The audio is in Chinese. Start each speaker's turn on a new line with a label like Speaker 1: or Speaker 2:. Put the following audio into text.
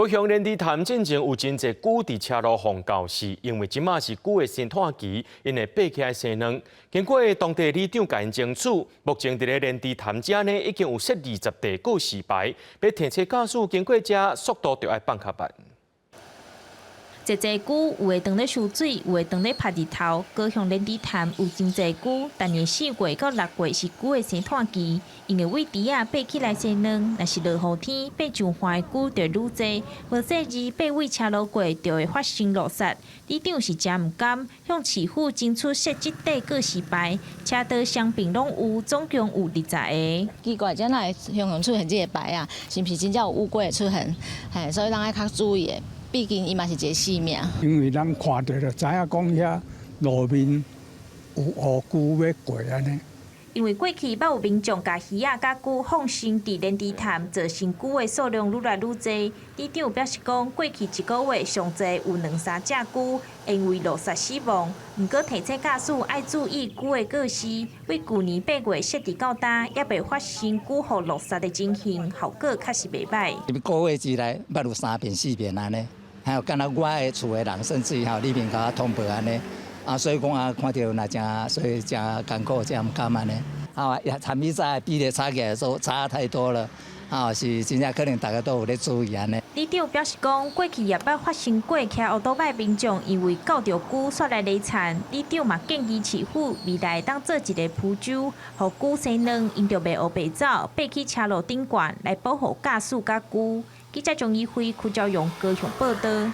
Speaker 1: 高雄莲池潭进前有真侪龟伫车路放教死，因为即马是龟的生产期，因会爬起来生卵。经过当地里长甲因争取，目前伫咧莲池潭遮呢已经有说20地过示牌，要停车驾驶经过遮速度就要放较慢。
Speaker 2: 侪龟有会当咧输水，有会当咧晒日头。高雄莲池潭有真侪龟，但年4月到6月是龟的生产期，因为喂猪仔爬起来生卵，若是落雨天，爬上花的龟就愈侪，无细日爬喂车路过就会发生落雪。里长是真毋甘，向市府争取设1地过示牌，车道双边拢有，总共有20个。
Speaker 3: 奇怪，怎来向阳出现这个牌啊？是毋是真正有乌龟的出现？嘿，所以咱爱较注意的。毕竟伊嘛是一个性命。
Speaker 4: 因为咱看到就知影讲遐路面有乌龟要过安尼。
Speaker 2: 因为过去捌有民众甲鱼仔、甲龟放生伫莲池潭，造成龟的数量愈来愈侪。里长表示讲，过去1个月上侪有2-3只龟因为落雪死亡。毋过提醒驾驶爱注意龟的过失，为去年8月设置到呾，也未发生龟互落雪的情形，效果确实袂歹。
Speaker 5: 一个月之内捌有3遍4遍安尼。还有，敢若我的厝的人，甚至于里面甲我通报安尼，所以讲看到那真，所以真艰苦，真唔甘安尼。也参比赛比例差起来说差太多了，是真正可能大家都有咧注意安尼。
Speaker 2: 里长表示讲，过去也捌发生过骑乌多摆民众因为搞着龟煞来累惨，里长嘛建议市府未来当做一个浮洲，互龟生卵，因着袂黑白走，爬去车路顶悬来保护驾驶甲龟。记者钟义辉、邱兆勇高雄报道。